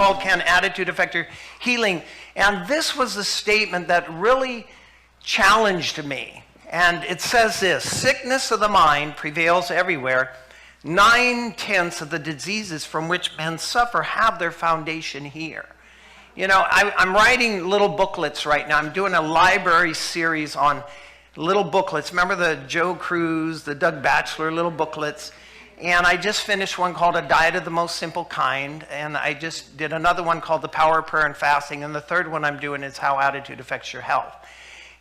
called Can Attitude Affect Your Healing? And this was the statement that really challenged me. And it says this: sickness of the mind prevails everywhere. 9/10 of the diseases from which men suffer have their foundation here. You know, I'm writing little booklets right now. I'm doing a library series on little booklets. Remember the Joe Cruz, the Doug Batchelor little booklets? And I just finished one called A Diet of the Most Simple Kind. And I just did another one called The Power of Prayer and Fasting. And the third one I'm doing is How Attitude Affects Your Health.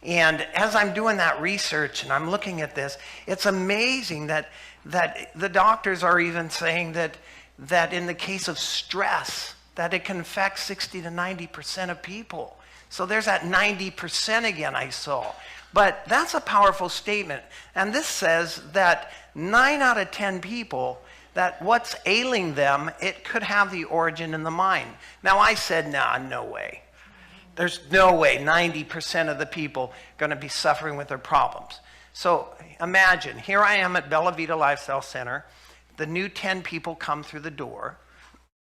And as I'm doing that research and I'm looking at this, it's amazing that the doctors are even saying that in the case of stress, that it can affect 60 to 90% of people. So there's that 90% again I saw. But that's a powerful statement. And this says that 9 out of 10 people, that what's ailing them, it could have the origin in the mind. Now I said, nah, no way. There's no way 90% of the people are going to be suffering with their problems. So imagine, here I am at Bella Vita Lifestyle Center. The new 10 people come through the door.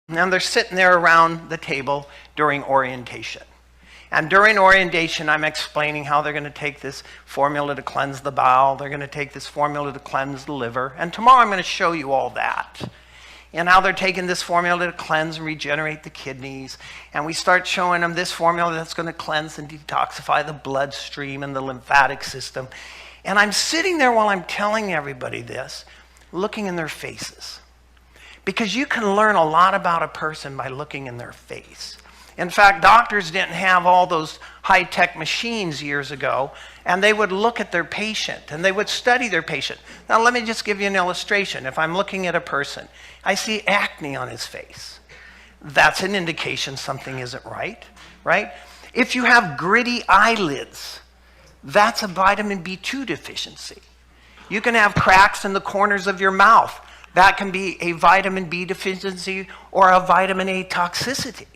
And they're sitting there around the table during orientation. And during orientation, I'm explaining how they're going to take this formula to cleanse the bowel. They're going to take this formula to cleanse the liver. And tomorrow I'm going to show you all that. And how they're taking this formula to cleanse and regenerate the kidneys. And we start showing them this formula that's going to cleanse and detoxify the bloodstream and the lymphatic system. And I'm sitting there while I'm telling everybody this, looking in their faces. Because you can learn a lot about a person by looking in their face. In fact, doctors didn't have all those high-tech machines years ago, and they would look at their patient, and they would study their patient. Now, let me just give you an illustration. If I'm looking at a person, I see acne on his face. That's an indication something isn't right, right? If you have gritty eyelids, that's a vitamin B2 deficiency. You can have cracks in the corners of your mouth. That can be a vitamin B deficiency or a vitamin A toxicity.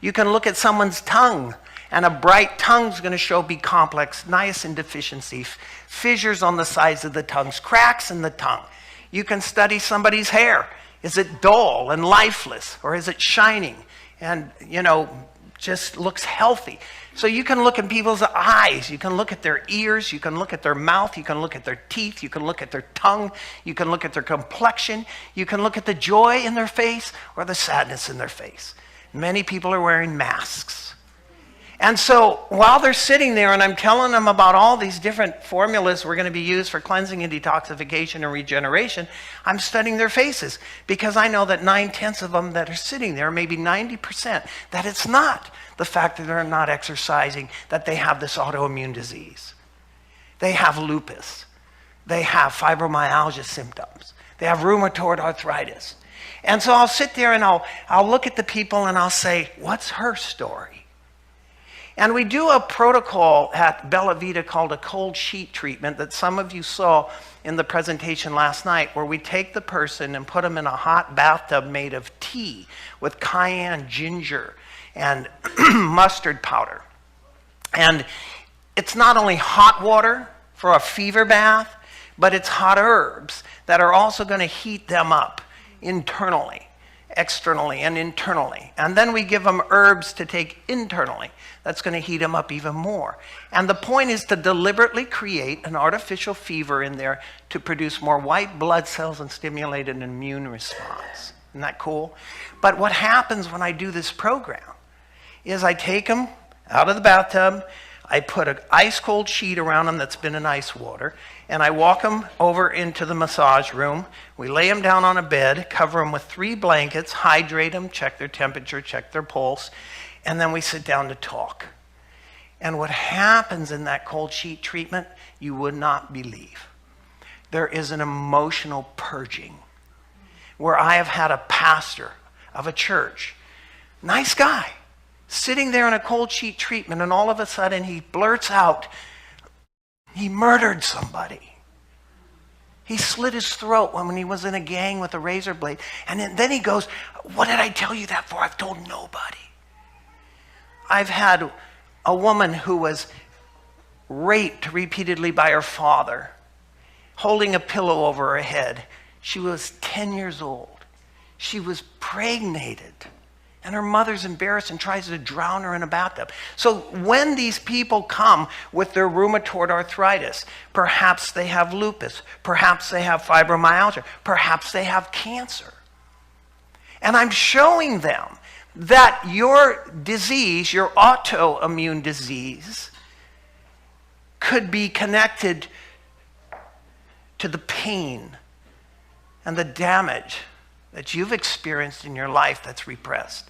You can look at someone's tongue, and a bright tongue is going to show B complex niacin deficiency, fissures on the sides of the tongues, cracks in the tongue. You can study somebody's hair. Is it dull and lifeless, or is it shining and, you know, just looks healthy? So you can look at people's eyes, you can look at their ears, you can look at their mouth, you can look at their teeth, you can look at their tongue, you can look at their complexion, you can look at the joy in their face or the sadness in their face. Many people are wearing masks. And so while they're sitting there and I'm telling them about all these different formulas we're going to be used for cleansing and detoxification and regeneration, I'm studying their faces because I know that 9/10 of them that are sitting there, maybe 90%, that it's not the fact that they're not exercising, that they have this autoimmune disease. They have lupus. They have fibromyalgia symptoms. They have rheumatoid arthritis. And so I'll sit there and I'll look at the people and I'll say, what's her story? And we do a protocol at Bella Vita called a cold sheet treatment that some of you saw in the presentation last night, where we take the person and put them in a hot bathtub made of tea with cayenne, ginger, and mustard powder. And it's not only hot water for a fever bath, but it's hot herbs that are also going to heat them up internally, externally, and internally. And then we give them herbs to take internally. That's going to heat them up even more. And the point is to deliberately create an artificial fever in there to produce more white blood cells and stimulate an immune response. Isn't that cool? But what happens when I do this program is I take them out of the bathtub, I put an ice cold sheet around them that's been in ice water, and I walk them over into the massage room. We lay them down on a bed, cover them with 3 blankets, hydrate them, check their temperature, check their pulse, and then we sit down to talk. And what happens in that cold sheet treatment, you would not believe. There is an emotional purging where I have had a pastor of a church, nice guy, sitting there in a cold sheet treatment, and all of a sudden he blurts out, he murdered somebody. He slit his throat when he was in a gang with a razor blade. And then he goes, what did I tell you that for? I've told nobody. I've had a woman who was raped repeatedly by her father, holding a pillow over her head. She was 10 years old. She was pregnated. And her mother's embarrassed and tries to drown her in a bathtub. So when these people come with their rheumatoid arthritis, perhaps they have lupus, perhaps they have fibromyalgia, perhaps they have cancer. And I'm showing them that your disease, your autoimmune disease, could be connected to the pain and the damage that you've experienced in your life that's repressed.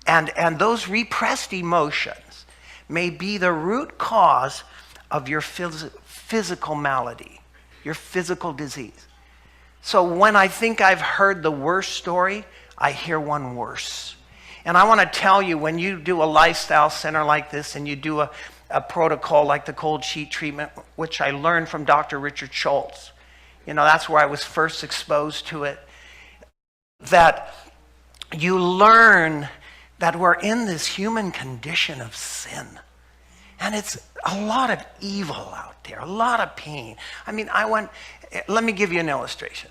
And those repressed emotions may be the root cause of your physical malady, your physical disease. So when I think I've heard the worst story, I hear one worse. And I want to tell you, when you do a lifestyle center like this and you do a protocol like the cold sheet treatment, which I learned from Dr. Richard Schultz, that's where I was first exposed to it, that you learn that we're in this human condition of sin. And it's a lot of evil out there, a lot of pain. Let me give you an illustration.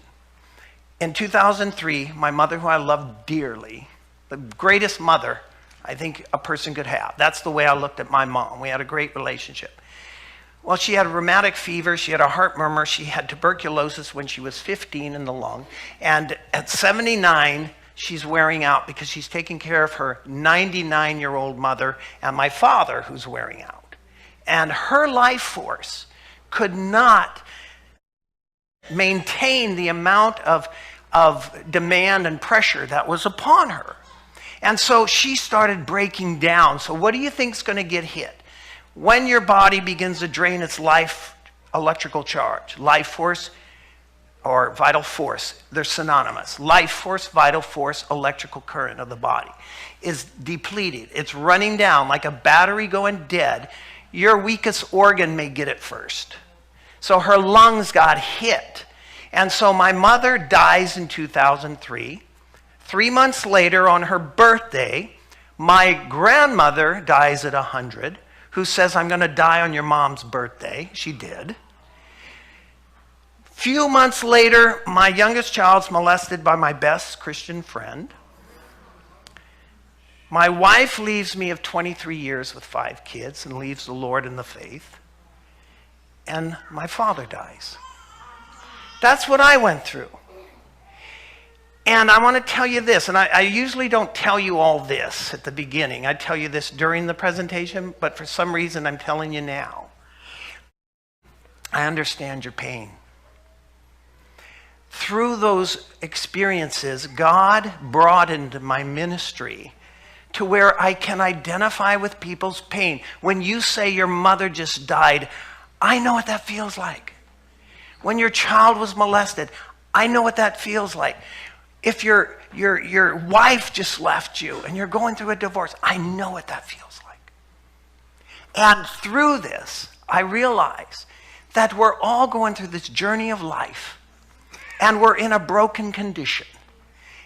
In 2003, my mother, who I love dearly, the greatest mother I think a person could have. That's the way I looked at my mom. We had a great relationship. Well, she had a rheumatic fever, she had a heart murmur, she had tuberculosis when she was 15 in the lung, and at 79, she's wearing out because she's taking care of her 99-year-old mother and my father, who's wearing out. And her life force could not maintain the amount of demand and pressure that was upon her. And so she started breaking down. So what do you think is going to get hit? When your body begins to drain its life electrical charge, life force or vital force, they're synonymous. Life force, vital force, electrical current of the body is depleted. It's running down like a battery going dead. Your weakest organ may get it first. So her lungs got hit. And so my mother dies in 2003. 3 months later, on her birthday, my grandmother dies at 100, who says, I'm going to die on your mom's birthday. She did. Few months later, my youngest child's molested by my best Christian friend. My wife leaves me of 23 years with 5 kids and leaves the Lord in the faith. And my father dies. That's what I went through. And I want to tell you this, and I usually don't tell you all this at the beginning. I tell you this during the presentation, but for some reason I'm telling you now. I understand your pain. Through those experiences, God broadened my ministry to where I can identify with people's pain. When you say your mother just died, I know what that feels like. When your child was molested, I know what that feels like. If your wife just left you and you're going through a divorce, I know what that feels like. And through this, I realize that we're all going through this journey of life, and we're in a broken condition.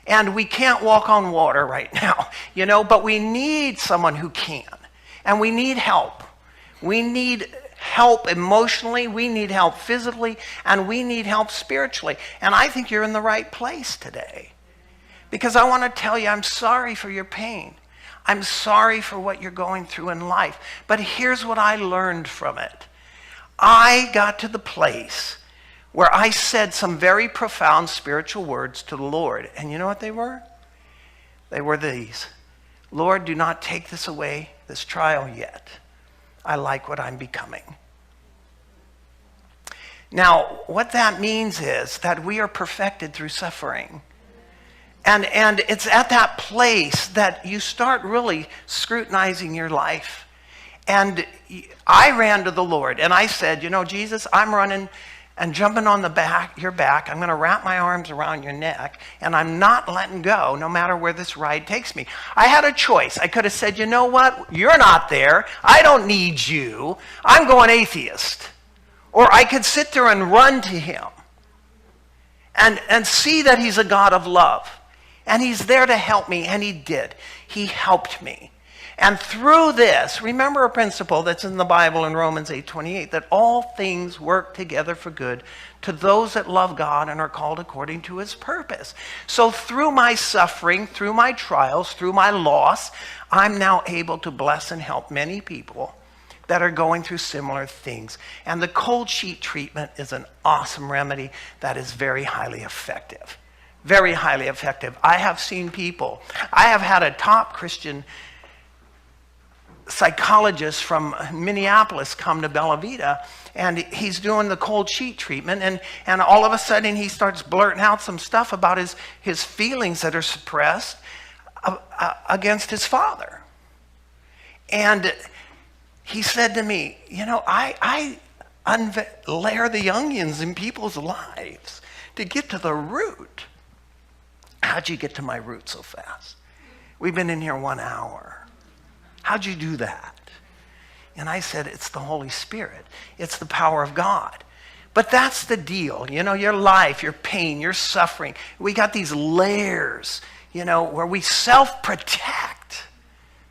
And we can't walk on water right now, but we need someone who can. And we need help. We need help emotionally, we need help physically, and we need help spiritually. And I think you're in the right place today. Because I want to tell you, I'm sorry for your pain. I'm sorry for what you're going through in life. But here's what I learned from it. I got to the place where I said some very profound spiritual words to the Lord. And you know what they were? They were these. Lord, do not take this away, this trial yet. I like what I'm becoming. Now, what that means is that we are perfected through suffering. And it's at that place that you start really scrutinizing your life. And I ran to the Lord and I said, Jesus, I'm running and jumping on your back. I'm going to wrap my arms around your neck, and I'm not letting go no matter where this ride takes me. I had a choice. I could have said, you know what? You're not there. I don't need you. I'm going atheist. Or I could sit there and run to him and see that he's a God of love. And he's there to help me, and he did. He helped me. And through this, remember a principle that's in the Bible in Romans 8:28, that all things work together for good to those that love God and are called according to his purpose. So through my suffering, through my trials, through my loss, I'm now able to bless and help many people that are going through similar things. And the cold sheet treatment is an awesome remedy that is very highly effective. Very highly effective. I have seen people, I have had a top Christian psychologist from Minneapolis come to Bella Vita, and he's doing the cold sheet treatment, and all of a sudden he starts blurting out some stuff about his feelings that are suppressed against his father. And he said to me, you know, I layer the onions in people's lives to get to the root. How'd you get to my root so fast? We've been in here 1 hour. How'd you do that? And I said, it's the Holy Spirit. It's the power of God. But that's the deal. You know, your life, your pain, your suffering. We got these layers, you know, where we self-protect.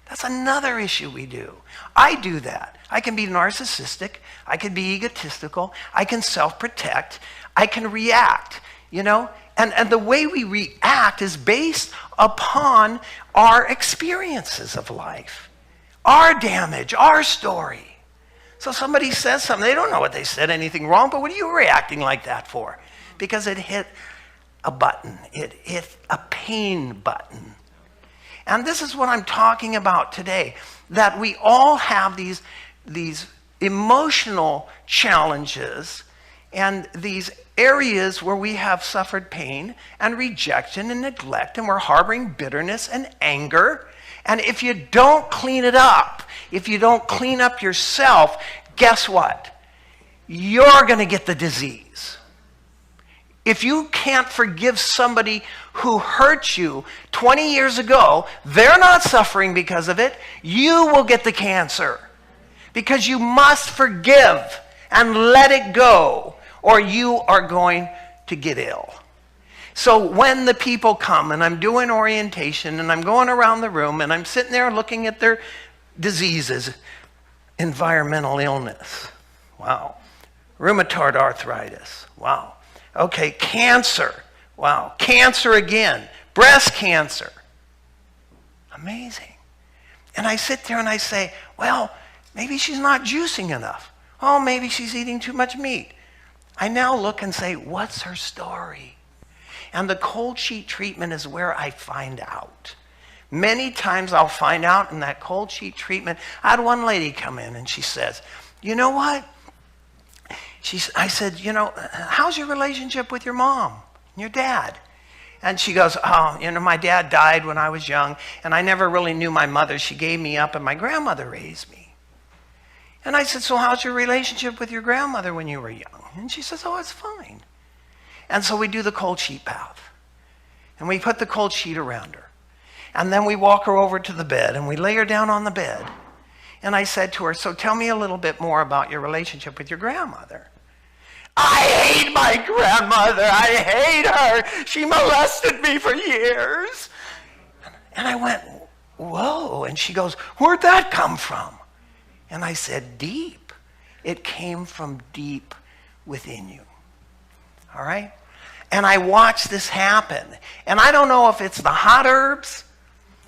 That's another issue we do. I do that. I can be narcissistic. I can be egotistical. I can self-protect. I can react, you know. And the way we react is based upon our experiences of life, our damage, our story. So somebody says something, they don't know what they said, anything wrong, but what are you reacting like that for? Because it hit a button. It hit a pain button. And this is what I'm talking about today, that we all have these emotional challenges and these areas where we have suffered pain and rejection and neglect, and we're harboring bitterness and anger. And if you don't clean it up, if you don't clean up yourself, guess what? You're going to get the disease. If you can't forgive somebody who hurt you 20 years ago, they're not suffering because of it. You will get the cancer because you must forgive and let it go, or you are going to get ill. So when the people come and I'm doing orientation and I'm going around the room and I'm sitting there looking at their diseases, environmental illness, wow. Rheumatoid arthritis, wow. Okay, cancer, wow. Cancer again, breast cancer. Amazing. And I sit there and I say, well, maybe she's not juicing enough. Oh, maybe she's eating too much meat. I now look and say, what's her story? And the cold sheet treatment is where I find out. Many times I'll find out in that cold sheet treatment. I had one lady come in and she says, you know what? I said, you know, how's your relationship with your mom and your dad? And she goes, oh, you know, my dad died when I was young and I never really knew my mother. She gave me up and my grandmother raised me. And I said, so how's your relationship with your grandmother when you were young? And she says, oh, it's fine. And so we do the cold sheet bath. And we put the cold sheet around her. And then we walk her over to the bed and we lay her down on the bed. And I said to her, so tell me a little bit more about your relationship with your grandmother. I hate my grandmother. I hate her. She molested me for years. And I went, whoa. And she goes, where'd that come from? And I said, deep. It came from deep within you. All right? And I watched this happen. And I don't know if it's the hot herbs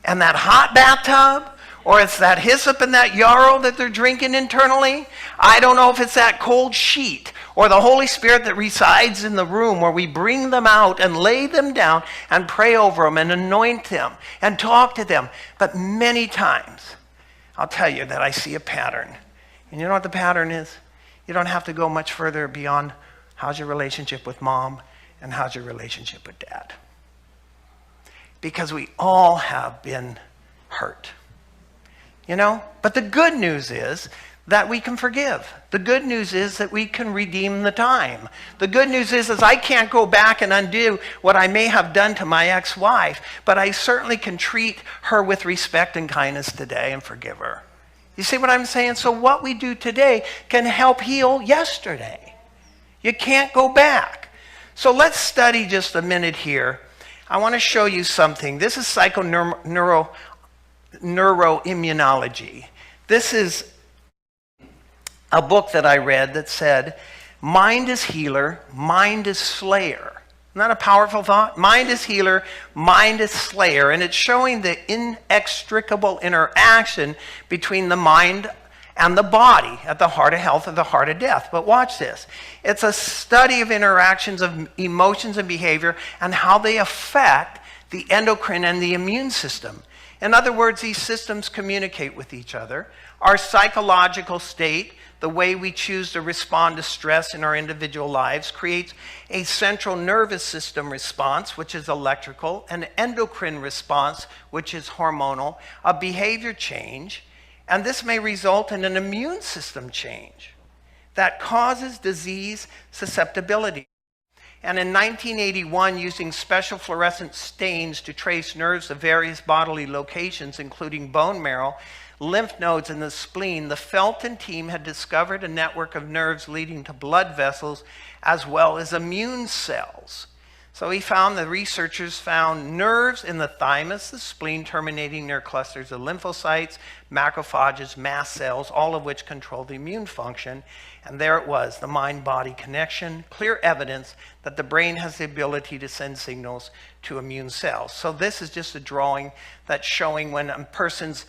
and that hot bathtub, or it's that hyssop and that yarrow that they're drinking internally. I don't know if it's that cold sheet or the Holy Spirit that resides in the room where we bring them out and lay them down and pray over them and anoint them and talk to them. But many times, I'll tell you that I see a pattern. And you know what the pattern is? You don't have to go much further beyond how's your relationship with mom and how's your relationship with dad. Because we all have been hurt. You know? But the good news is that we can forgive. The good news is that we can redeem the time. The good news is I can't go back and undo what I may have done to my ex-wife, but I certainly can treat her with respect and kindness today and forgive her. You see what I'm saying? So what we do today can help heal yesterday. You can't go back. So let's study just a minute here. I want to show you something. This is psychoneuroimmunology. neuroimmunology. This is a book that I read that said, mind is healer, mind is slayer. Isn't that a powerful thought? Mind is healer, mind is slayer. And it's showing the inextricable interaction between the mind and the body at the heart of health and the heart of death. But watch this. It's a study of interactions of emotions and behavior and how they affect the endocrine and the immune system. In other words, these systems communicate with each other. Our psychological state, the way we choose to respond to stress in our individual lives, creates a central nervous system response, which is electrical, an endocrine response, which is hormonal, a behavior change, and this may result in an immune system change that causes disease susceptibility. And in 1981, using special fluorescent stains to trace nerves of various bodily locations, including bone marrow, lymph nodes, and the spleen, the Felton team had discovered a network of nerves leading to blood vessels as well as immune cells. So the researchers found nerves in the thymus, the spleen, terminating near clusters of lymphocytes, macrophages, mast cells, all of which control the immune function. And there it was, the mind-body connection, clear evidence that the brain has the ability to send signals to immune cells. So this is just a drawing that's showing when a person's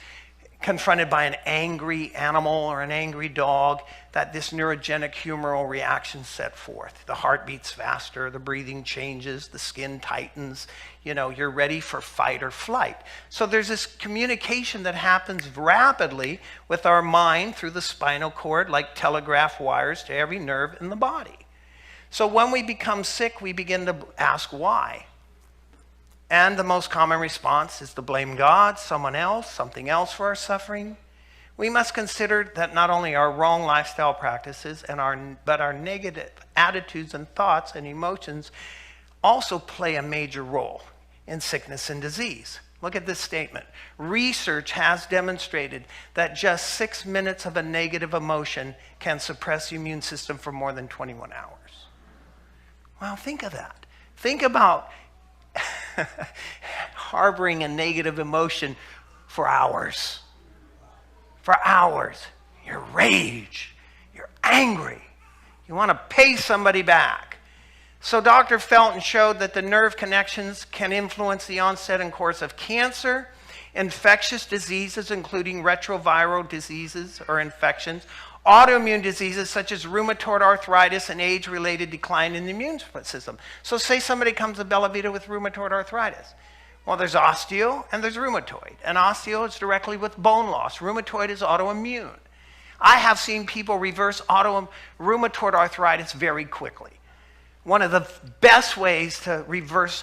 confronted by an angry animal or an angry dog, that this neurogenic humoral reaction set forth. The heart beats faster, the breathing changes, the skin tightens, you're ready for fight or flight. So there's this communication that happens rapidly with our mind through the spinal cord, like telegraph wires to every nerve in the body. So when we become sick, we begin to ask why. And the most common response is to blame God, someone else, something else for our suffering. We must consider that not only our wrong lifestyle practices but our negative attitudes and thoughts and emotions also play a major role in sickness and disease. Look at this statement. Research has demonstrated that just 6 minutes of a negative emotion can suppress the immune system for more than 21 hours. Well, think of that. Think about harboring a negative emotion for hours. For hours. You're rage. You're angry. You want to pay somebody back. So Dr. Felton showed that the nerve connections can influence the onset and course of cancer, infectious diseases, including retroviral diseases or infections, autoimmune diseases such as rheumatoid arthritis and age-related decline in the immune system. So say somebody comes to Bella Vita with rheumatoid arthritis. Well, there's osteo and there's rheumatoid. And osteo is directly with bone loss. Rheumatoid is autoimmune. I have seen people reverse rheumatoid arthritis very quickly. One of the best ways to reverse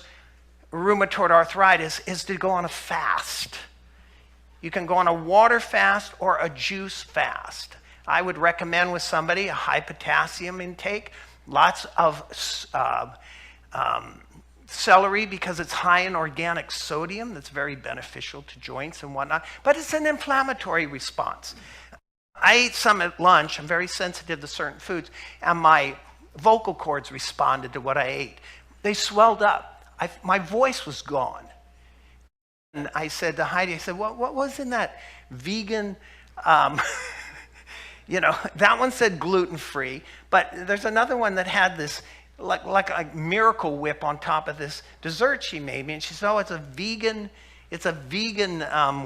rheumatoid arthritis is to go on a fast. You can go on a water fast or a juice fast. I would recommend with somebody a high potassium intake, lots of celery because it's high in organic sodium that's very beneficial to joints and whatnot, but it's an inflammatory response. I ate some at lunch. I'm very sensitive to certain foods, and my vocal cords responded to what I ate. They swelled up. My voice was gone. And I said to Heidi, I said, what was in that vegan... that one said gluten-free, but there's another one that had this like a Miracle Whip on top of this dessert she made me, and she said, oh, it's a vegan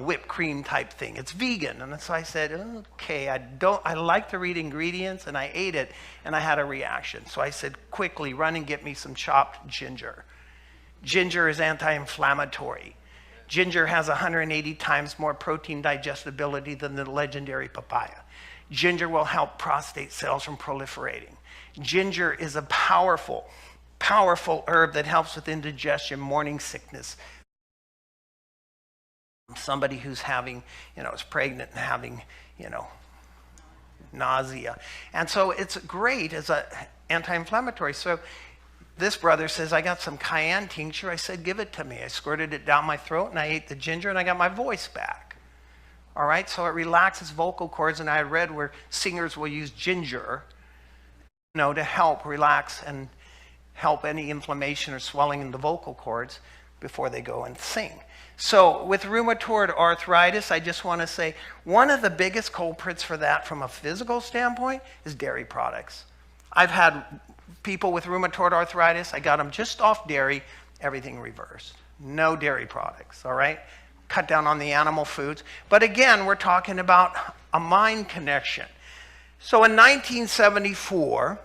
whipped cream type thing. It's vegan. And so I said, okay, I like to read ingredients, and I ate it, and I had a reaction. So I said, quickly, run and get me some chopped ginger. Ginger is anti-inflammatory. Ginger has 180 times more protein digestibility than the legendary papaya. Ginger will help prostate cells from proliferating. Ginger is a powerful, powerful herb that helps with indigestion, morning sickness. Somebody who's having, is pregnant and having, nausea. And so it's great as an anti-inflammatory. So this brother says, I got some cayenne tincture. I said, give it to me. I squirted it down my throat, and I ate the ginger, and I got my voice back. All right, so it relaxes vocal cords, and I read where singers will use ginger, to help relax and help any inflammation or swelling in the vocal cords. before they go and sing. So with rheumatoid arthritis, I just want to say one of the biggest culprits for that from a physical standpoint is dairy products. I've had people with rheumatoid arthritis, I got them just off dairy, everything reversed. No dairy products, all right? Cut down on the animal foods. But again, we're talking about a mind connection. So in 1974,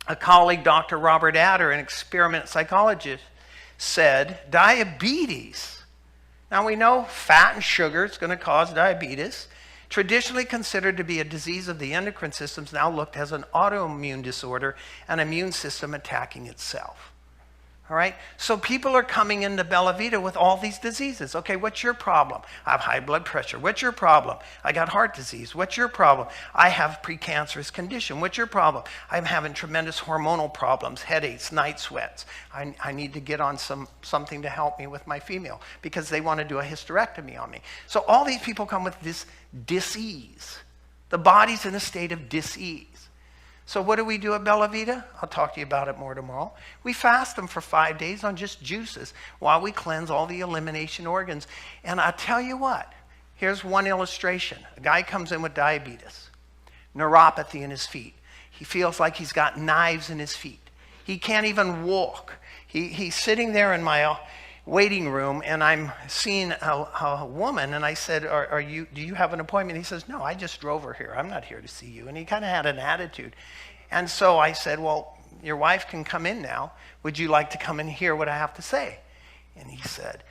a colleague, Dr. Robert Adder, an experiment psychologist, said diabetes. Now we know fat and sugar is going to cause diabetes. Traditionally considered to be a disease of the endocrine system, is now looked as an autoimmune disorder, an immune system attacking itself. All right? So people are coming into Bella Vita with all these diseases. Okay, what's your problem? I have high blood pressure. What's your problem? I got heart disease. What's your problem? I have precancerous condition. What's your problem? I'm having tremendous hormonal problems, headaches, night sweats. I need to get on something to help me with my female because they want to do a hysterectomy on me. So all these people come with this dis-ease. The body's in a state of dis-ease. So what do we do at Bella Vita? I'll talk to you about it more tomorrow. We fast them for 5 days on just juices while we cleanse all the elimination organs. And I tell you what, here's one illustration. A guy comes in with diabetes, neuropathy in his feet. He feels like he's got knives in his feet. He can't even walk. He's sitting there in my waiting room, and I'm seeing a woman, and I said, do you have an appointment? He says, no, I just drove her here. I'm not here to see you. And he kind of had an attitude. And so I said, well, your wife can come in now. Would you like to come and hear what I have to say? And he said,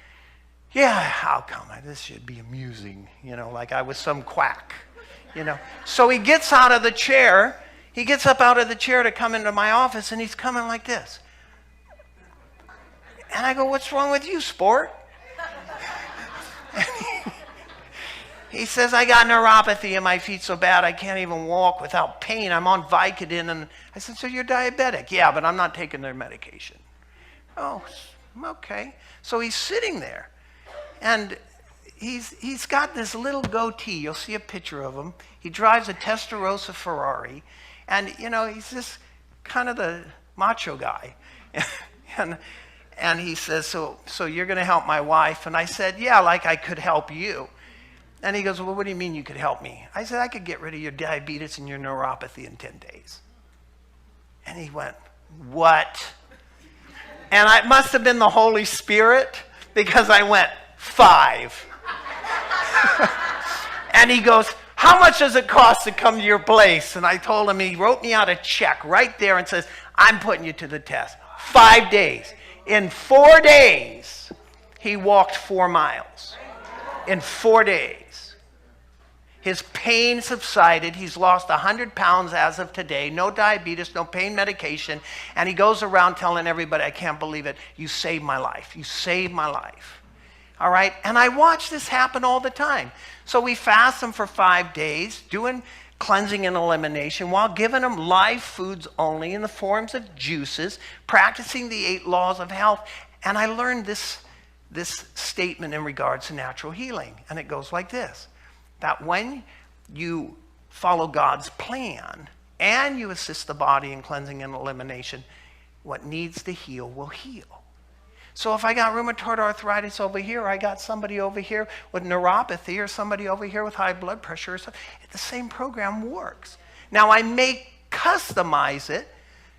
yeah, how come? This should be amusing, like I was some quack, So he gets out of the chair. He gets up out of the chair to come into my office, and he's coming like this. And I go, what's wrong with you, sport? He says, I got neuropathy in my feet so bad I can't even walk without pain. I'm on Vicodin. And I said, so you're diabetic? Yeah, but I'm not taking their medication. Oh, okay. So he's sitting there. And he's got this little goatee. You'll see a picture of him. He drives a Testarossa Ferrari. And, he's just kind of the macho guy. And he says, so you're going to help my wife? And I said, yeah, like I could help you. And he goes, well, what do you mean you could help me? I said, I could get rid of your diabetes and your neuropathy in 10 days. And he went, what? And it must have been the Holy Spirit because I went, 5. And he goes, how much does it cost to come to your place? And I told him, he wrote me out a check right there and says, I'm putting you to the test. 5 days. In 4 days, he walked 4 miles. In 4 days. His pain subsided. He's lost 100 pounds as of today. No diabetes, no pain medication. And he goes around telling everybody, I can't believe it. You saved my life. You saved my life. All right? And I watch this happen all the time. So we fast them for 5 days, doing cleansing and elimination while giving them live foods only in the forms of juices, practicing the 8 laws of health. And I learned this statement in regards to natural healing. And it goes like this, that when you follow God's plan and you assist the body in cleansing and elimination, what needs to heal will heal. So if I got rheumatoid arthritis over here, or I got somebody over here with neuropathy, or somebody over here with high blood pressure, or something, the same program works. Now I may customize it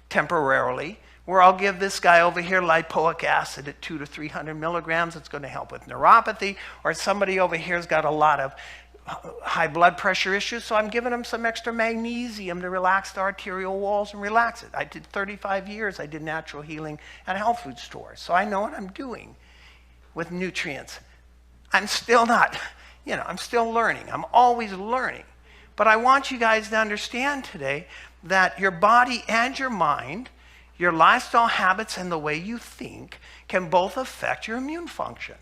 temporarily, where I'll give this guy over here lipoic acid at 200 to 300 milligrams. It's going to help with neuropathy. Or somebody over here has got a lot of high blood pressure issues, so I'm giving them some extra magnesium to relax the arterial walls and relax it. I did 35 years. I did natural healing at health food stores, so I know what I'm doing with nutrients. I'm still not, I'm still learning. I'm always learning. But I want you guys to understand today that your body and your mind, your lifestyle habits and the way you think can both affect your immune function.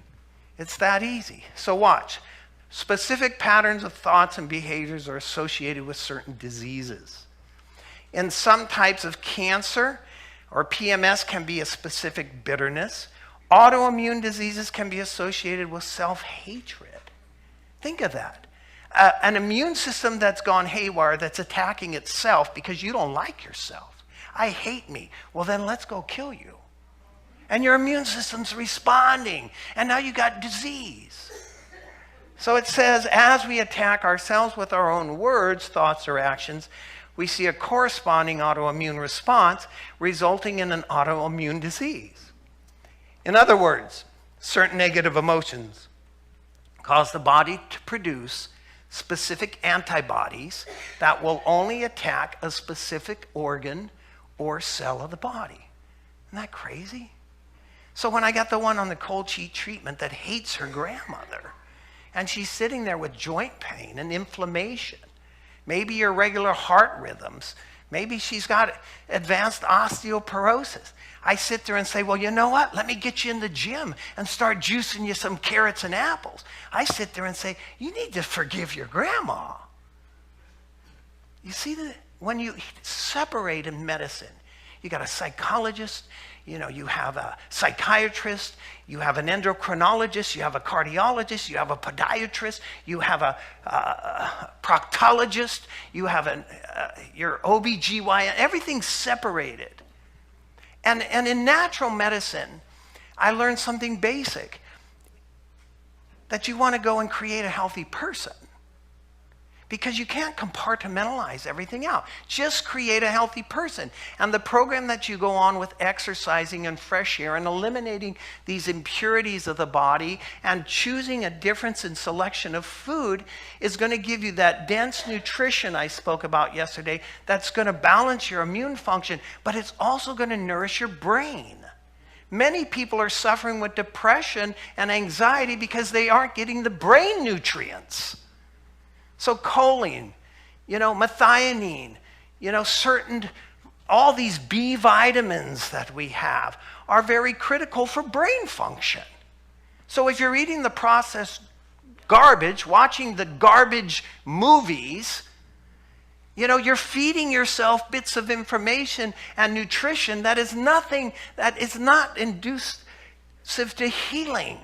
It's that easy. So watch. Specific patterns of thoughts and behaviors are associated with certain diseases. In some types of cancer or PMS can be a specific bitterness. Autoimmune diseases can be associated with self-hatred. Think of that. An immune system that's gone haywire, that's attacking itself because you don't like yourself. I hate me. Well, then let's go kill you. And your immune system's responding. And now you got disease. So it says, as we attack ourselves with our own words, thoughts, or actions, we see a corresponding autoimmune response resulting in an autoimmune disease. In other words, certain negative emotions cause the body to produce specific antibodies that will only attack a specific organ or cell of the body. Isn't that crazy? So when I got the one on the cold sheet treatment that hates her grandmother, and she's sitting there with joint pain and inflammation, maybe irregular heart rhythms, maybe she's got advanced osteoporosis, I sit there and say, well, you know what? Let me get you in the gym and start juicing you some carrots and apples. I sit there and say, you need to forgive your grandma. You see that when you separate in medicine, you got a psychologist, you have a psychiatrist, you have an endocrinologist, you have a cardiologist, you have a podiatrist, you have a proctologist, you have your OBGYN, everything's separated. And in natural medicine, I learned something basic, that you want to go and create a healthy person. Because you can't compartmentalize everything out. Just create a healthy person. And the program that you go on with exercising and fresh air and eliminating these impurities of the body and choosing a difference in selection of food is going to give you that dense nutrition I spoke about yesterday that's going to balance your immune function, but it's also going to nourish your brain. Many people are suffering with depression and anxiety because they aren't getting the brain nutrients. So choline, methionine, all these B vitamins that we have are very critical for brain function. So if you're eating the processed garbage, watching the garbage movies, you're feeding yourself bits of information and nutrition that is not inducive to healing.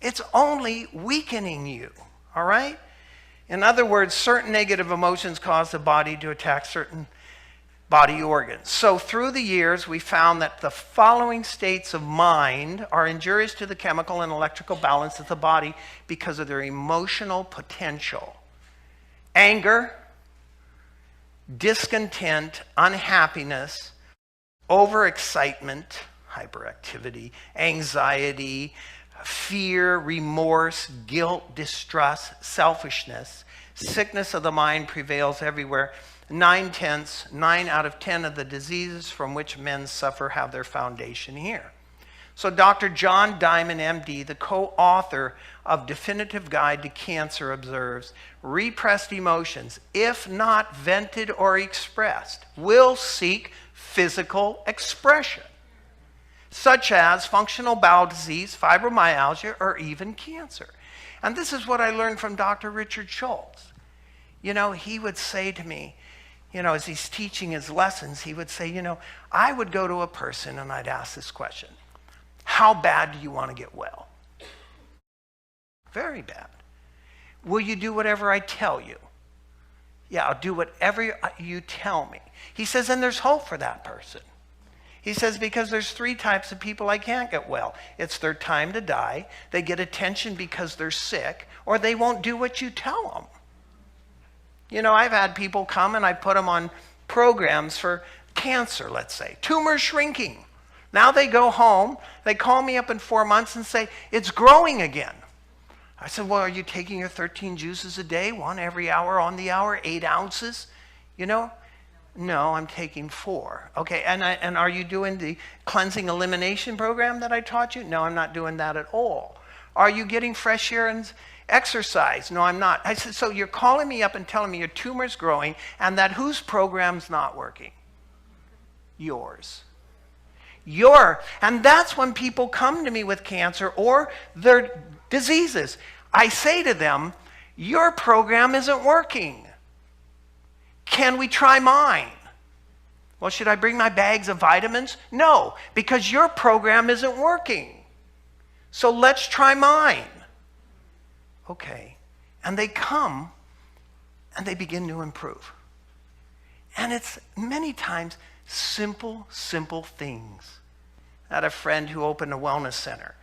It's only weakening you, all right? In other words, certain negative emotions cause the body to attack certain body organs. So through the years, we found that the following states of mind are injurious to the chemical and electrical balance of the body because of their emotional potential. Anger, discontent, unhappiness, overexcitement, hyperactivity, anxiety, fear, remorse, guilt, distrust, selfishness, sickness of the mind prevails everywhere. 9 out of 10 of the diseases from which men suffer have their foundation here. So Dr. John Diamond, MD, the co-author of Definitive Guide to Cancer, observes, repressed emotions, if not vented or expressed, will seek physical expression, such as functional bowel disease, fibromyalgia, or even cancer. And this is what I learned from Dr. Richard Schultz. He would say to me, as he's teaching his lessons, he would say, I would go to a person and I'd ask this question: how bad do you want to get well? Very bad. Will you do whatever I tell you? Yeah, I'll do whatever you tell me. He says, and there's hope for that person. He says, because there's 3 types of people I can't get well. It's their time to die, they get attention because they're sick, or they won't do what you tell them. I've had people come and I put them on programs for cancer, let's say, tumor shrinking. Now they go home, they call me up in 4 months and say, it's growing again. I said, well, are you taking your 13 juices a day, 1 every hour on the hour, 8 ounces? No, I'm taking 4. Okay, and are you doing the cleansing elimination program that I taught you? No, I'm not doing that at all. Are you getting fresh air and exercise? No, I'm not. I said, so you're calling me up and telling me your tumor's growing and that whose program's not working? Yours. And that's when people come to me with cancer or their diseases. I say to them, your program isn't working. Can we try mine? Well, should I bring my bags of vitamins? No, because your program isn't working. So let's try mine. Okay. And they come and they begin to improve. And it's many times simple things I had a friend who opened a wellness center.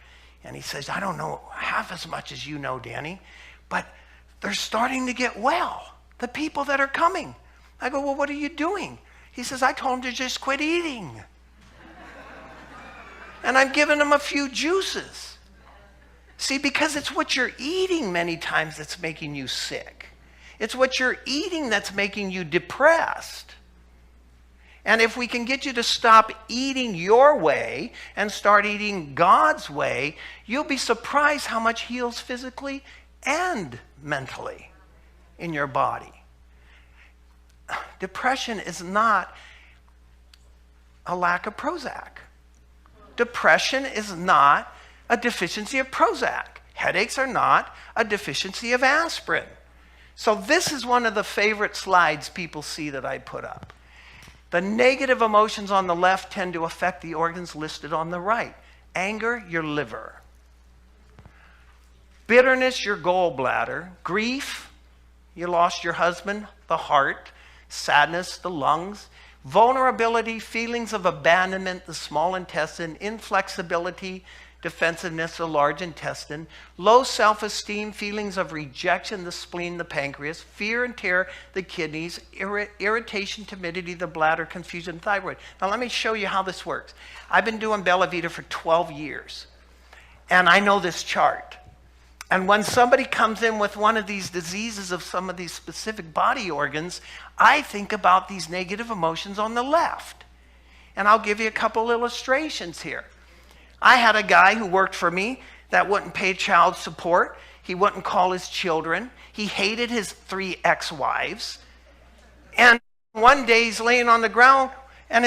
And he says, I don't know half as much as you know, Danny, but they're starting to get well, the people that are coming. I go, well, what are you doing? He says, I told them to just quit eating. And I'm giving them a few juices. See, because it's what you're eating many times that's making you sick. It's what you're eating that's making you depressed. And if we can get you to stop eating your way and start eating God's way, you'll be surprised how much heals physically and mentally in your body. Depression is not a lack of Prozac. Depression is not a deficiency of Prozac. Headaches are not a deficiency of aspirin. So this is one of the favorite slides people see that I put up. The negative emotions on the left tend to affect the organs listed on the right. Anger, your liver. Bitterness, your gallbladder. Grief, you lost your husband, the heart. Sadness, the lungs. Vulnerability, feelings of abandonment, the small intestine. Inflexibility, defensiveness, the large intestine. Low self-esteem, feelings of rejection, the spleen, the pancreas. Fear and terror, the kidneys. Irritation, timidity, the bladder. Confusion, thyroid. Now let me show you how this works. I've been doing Bella Vita for 12 years. And I know this chart. And when somebody comes in with one of these diseases of some of these specific body organs, I think about these negative emotions on the left. And I'll give you a couple illustrations here. I had a guy who worked for me that wouldn't pay child support. He wouldn't call his children. He hated his 3 ex-wives. And one day he's laying on the ground and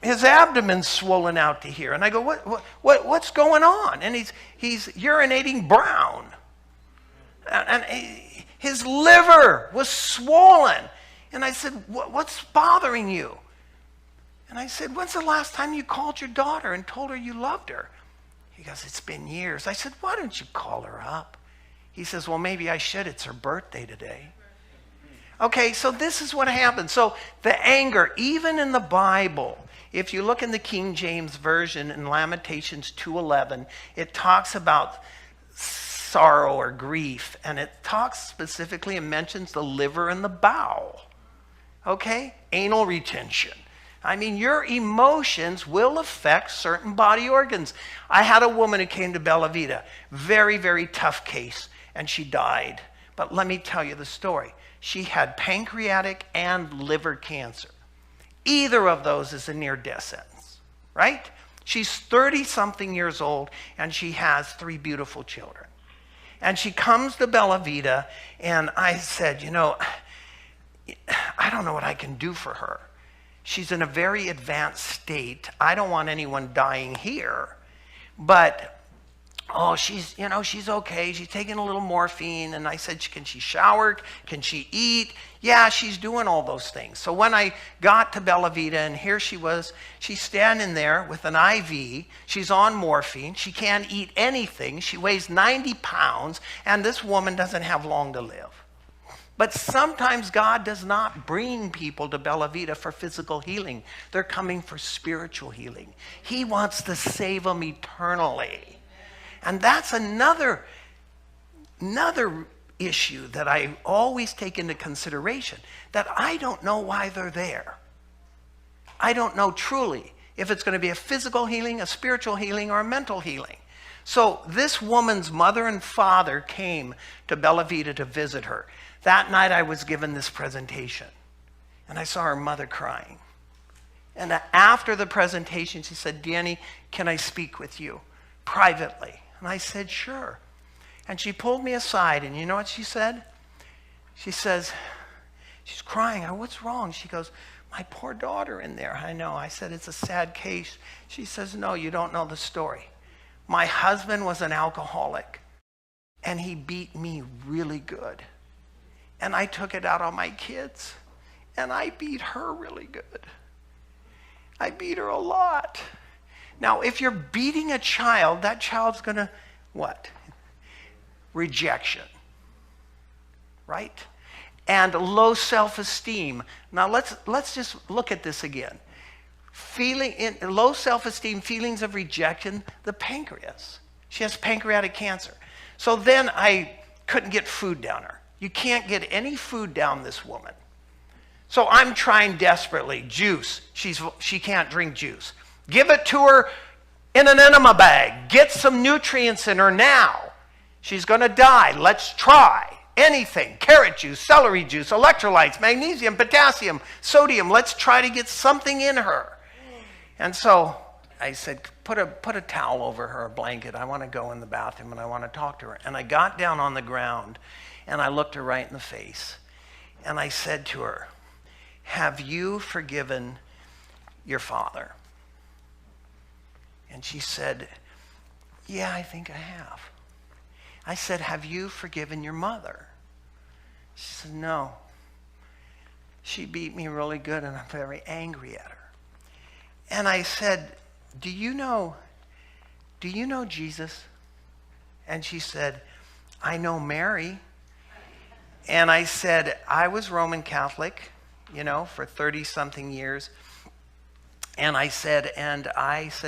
his abdomen's swollen out to here. And I go, what's going on? And he's urinating brown. And his liver was swollen. And I said, what's bothering you? And I said, when's the last time you called your daughter and told her you loved her? He goes, it's been years. I said, why don't you call her up? He says, well, maybe I should. It's her birthday today. Okay, so this is what happens. So the anger, even in the Bible, if you look in the King James Version in Lamentations 2:11, it talks about sorrow or grief, and it talks specifically and mentions the liver and the bowel. Okay? Anal retention. I mean, your emotions will affect certain body organs. I had a woman who came to Bella Vita, very, very tough case, and she died. But let me tell you the story. She had pancreatic and liver cancer. Either of those is a near-death sentence, right? She's 30-something years old, and she has 3 beautiful children. And she comes to Bella Vita, and I said, you know, I don't know what I can do for her. She's in a very advanced state. I don't want anyone dying here. But, she's okay. She's taking a little morphine. And I said, can she shower? Can she eat? Yeah, she's doing all those things. So when I got to Bella Vita, and here she was, she's standing there with an IV. She's on morphine. She can't eat anything. She weighs 90 pounds. And this woman doesn't have long to live. But sometimes God does not bring people to Bella Vita for physical healing. They're coming for spiritual healing. He wants to save them eternally. And that's another issue that I always take into consideration, that I don't know why they're there. I don't know truly if it's going to be a physical healing, a spiritual healing, or a mental healing. So this woman's mother and father came to Bella Vita to visit her. That night I was given this presentation, and I saw her mother crying. And after the presentation, she said, Danny, can I speak with you privately? And I said, sure. And she pulled me aside, and you know what she said? She says, she's crying. What's wrong? She goes, my poor daughter in there. I know. I said, it's a sad case. She says, no, you don't know the story. My husband was an alcoholic, and he beat me really good. And I took it out on my kids. And I beat her really good. I beat her a lot. Now, if you're beating a child, that child's going to, what? Rejection. Right? And low self-esteem. Now, let's just look at this again. low self-esteem, feelings of rejection, the pancreas. She has pancreatic cancer. So then I couldn't get food down her. You can't get any food down this woman. So I'm trying desperately. Juice. She can't drink juice. Give it to her in an enema bag. Get some nutrients in her now. She's going to die. Let's try. Anything. Carrot juice, celery juice, electrolytes, magnesium, potassium, sodium. Let's try to get something in her. And so I said, put a towel over her, a blanket. I want to go in the bathroom and I want to talk to her. And I got down on the ground and I looked her right in the face. And I said to her, have you forgiven your father? And she said, yeah, I think I have. I said, have you forgiven your mother? She said, no. She beat me really good and I'm very angry at her. And I said, do you know Jesus? And she said, I know Mary. And I said, I was Roman Catholic, for 30-something years. And I said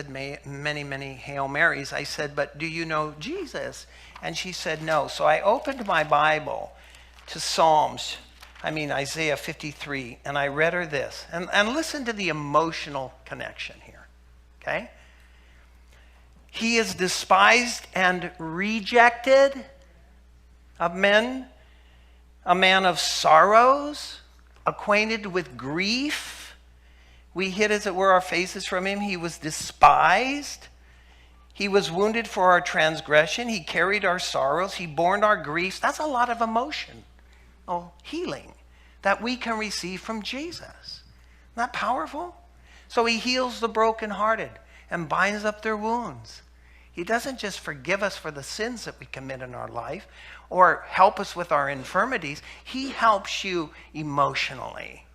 many, many Hail Marys. I said, but do you know Jesus? And she said, no. So I opened my Bible to Isaiah 53, and I read her this. And listen to the emotional connection here, okay? He is despised and rejected of men, a man of sorrows, acquainted with grief. We hid, as it were, our faces from him. He was despised. He was wounded for our transgression. He carried our sorrows. He borne our griefs. That's a lot of emotion. Healing that we can receive from Jesus. Isn't that powerful? So he heals the brokenhearted and binds up their wounds. He doesn't just forgive us for the sins that we commit in our life or help us with our infirmities. He helps you emotionally.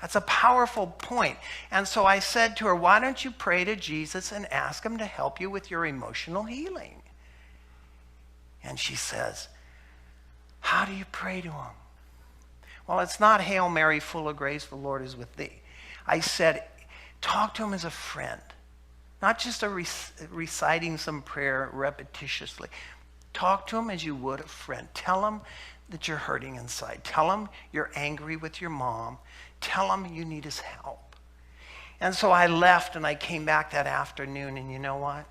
That's a powerful point. And so I said to her, why don't you pray to Jesus and ask him to help you with your emotional healing? And she says, how do you pray to him? Well, it's not Hail Mary, full of grace, the Lord is with thee. I said, talk to him as a friend, not just reciting some prayer repetitiously. Talk to him as you would a friend. Tell him that you're hurting inside. Tell him you're angry with your mom. Tell him you need his help. And so I left and I came back that afternoon, and you know what?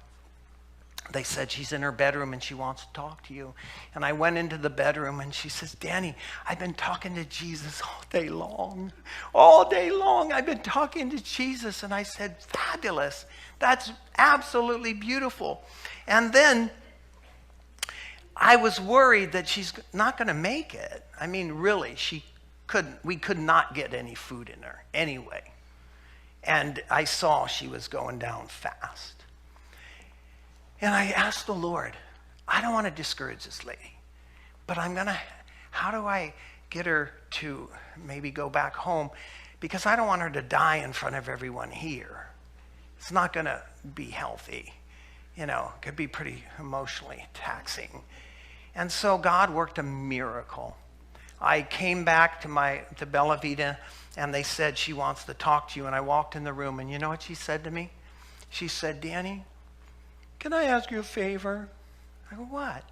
They said she's in her bedroom and she wants to talk to you. And I went into the bedroom and she says, Deni, I've been talking to Jesus all day long. All day long I've been talking to Jesus. And I said, fabulous. That's absolutely beautiful. And then I was worried that she's not going to make it. I mean, really, we could not get any food in her anyway. And I saw she was going down fast. And I asked the Lord, I don't want to discourage this lady, but how do I get her to maybe go back home? Because I don't want her to die in front of everyone here. It's not going to be healthy. It could be pretty emotionally taxing. And so God worked a miracle. I came back to Bella Vita, and they said, she wants to talk to you. And I walked in the room, and you know what she said to me? She said, Deni, can I ask you a favor? I go, what?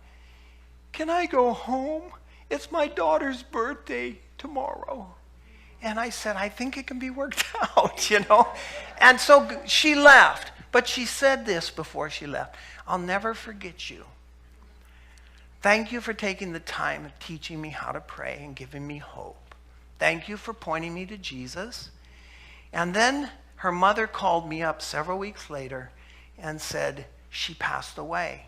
Can I go home? It's my daughter's birthday tomorrow. And I said, I think it can be worked out, And so she left. But she said this before she left. I'll never forget you. Thank you for taking the time of teaching me how to pray and giving me hope. Thank you for pointing me to Jesus. And then her mother called me up several weeks later and said, she passed away.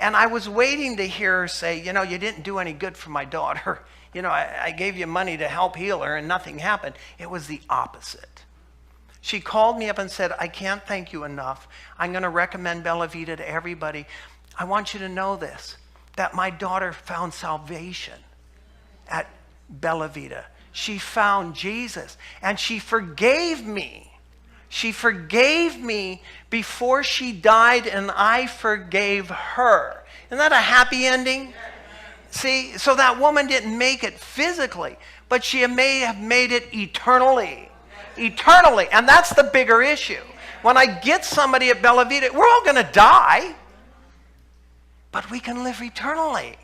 And I was waiting to hear her say, you didn't do any good for my daughter. I gave you money to help heal her and nothing happened. It was the opposite. She called me up and said, I can't thank you enough. I'm going to recommend Bella Vita to everybody. I want you to know this, that my daughter found salvation at Bella Vita. She found Jesus and she forgave me. She forgave me before she died, and I forgave her. Isn't that a happy ending? See, so that woman didn't make it physically, but she may have made it eternally. Eternally. And that's the bigger issue. When I get somebody at Bella Vita, we're all going to die. But we can live eternally.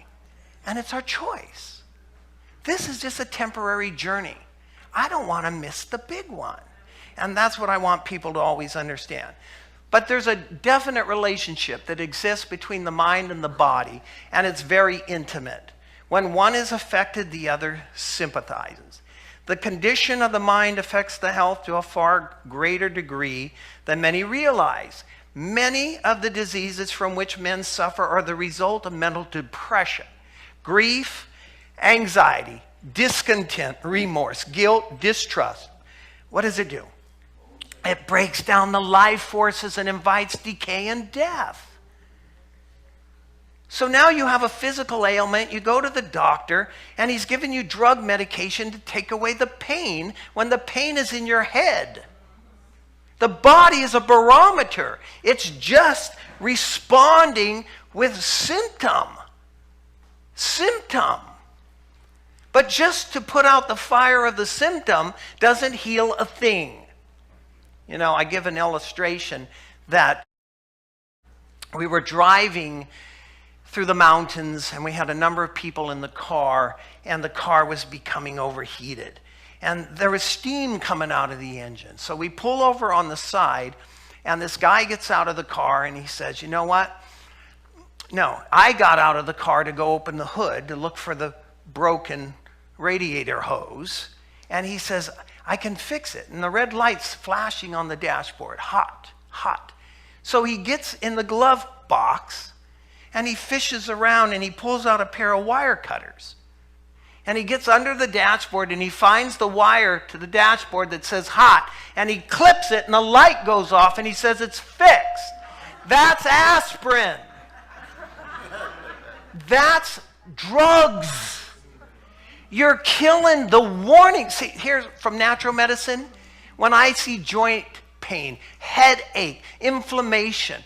And it's our choice. This is just a temporary journey. I don't want to miss the big one. And that's what I want people to always understand. But there's a definite relationship that exists between the mind and the body, and it's very intimate. When one is affected, the other sympathizes. The condition of the mind affects the health to a far greater degree than many realize. Many of the diseases from which men suffer are the result of mental depression, grief, anxiety, discontent, remorse, guilt, distrust. What does it do? It breaks down the life forces and invites decay and death. So now you have a physical ailment, you go to the doctor, and he's giving you drug medication to take away the pain when the pain is in your head. The body is a barometer. It's just responding with symptom. But just to put out the fire of the symptom doesn't heal a thing. You know, I give an illustration that we were driving through the mountains and we had a number of people in the car, and the car was becoming overheated. And there was steam coming out of the engine. So we pull over on the side, and this guy gets out of the car and he says, you know what? No, I got out of the car to go open the hood to look for the broken radiator hose. And he says, I can fix it. And the red light's flashing on the dashboard. Hot. So he gets in the glove box and he fishes around and he pulls out a pair of wire cutters. And he gets under the dashboard and he finds the wire to the dashboard that says hot. And he clips it and the light goes off and he says it's fixed. That's aspirin. That's drugs. You're killing the warning. See, here's from natural medicine. When I see joint pain, headache, inflammation,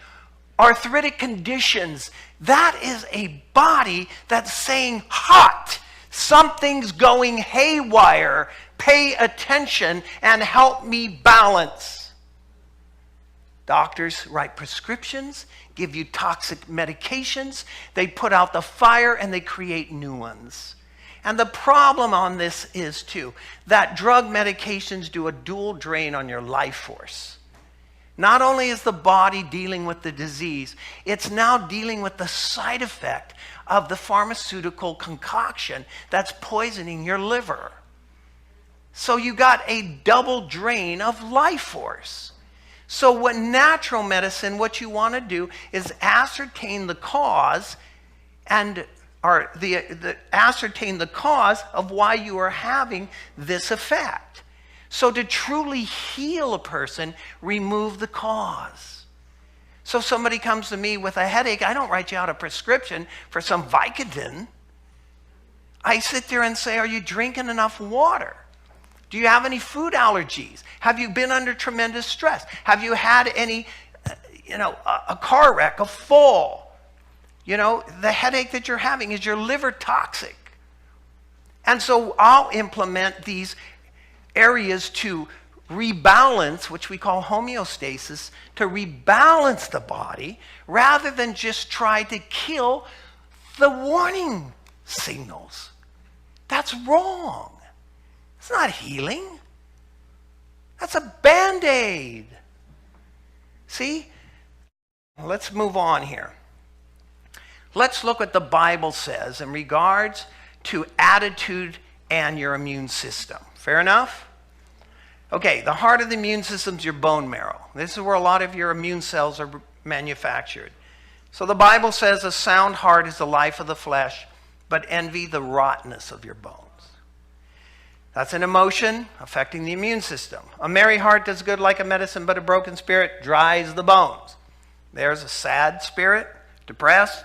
arthritic conditions, that is a body that's saying hot. Something's going haywire. Pay attention and help me balance. Doctors write prescriptions, give you toxic medications. They put out the fire and they create new ones. And the problem on this is, too, that drug medications do a dual drain on your life force. Not only is the body dealing with the disease, it's now dealing with the side effect of the pharmaceutical concoction that's poisoning your liver. So you got a double drain of life force. So what natural medicine, what you want to do is ascertain the cause ascertain the cause of why you are having this effect. So to truly heal a person, remove the cause. So if somebody comes to me with a headache, I don't write you out a prescription for some Vicodin. I sit there and say, are you drinking enough water? Do you have any food allergies? Have you been under tremendous stress? Have you had any, a car wreck, a fall? The headache that you're having, is your liver toxic? And so I'll implement these areas to rebalance, which we call homeostasis, to rebalance the body rather than just try to kill the warning signals. That's wrong. It's not healing. That's a Band-Aid. See? Let's move on here. Let's look what the Bible says in regards to attitude and your immune system. Fair enough? Okay, the heart of the immune system is your bone marrow. This is where a lot of your immune cells are manufactured. So the Bible says a sound heart is the life of the flesh, but envy the rottenness of your bones. That's an emotion affecting the immune system. A merry heart does good like a medicine, but a broken spirit dries the bones. There's a sad spirit, depressed,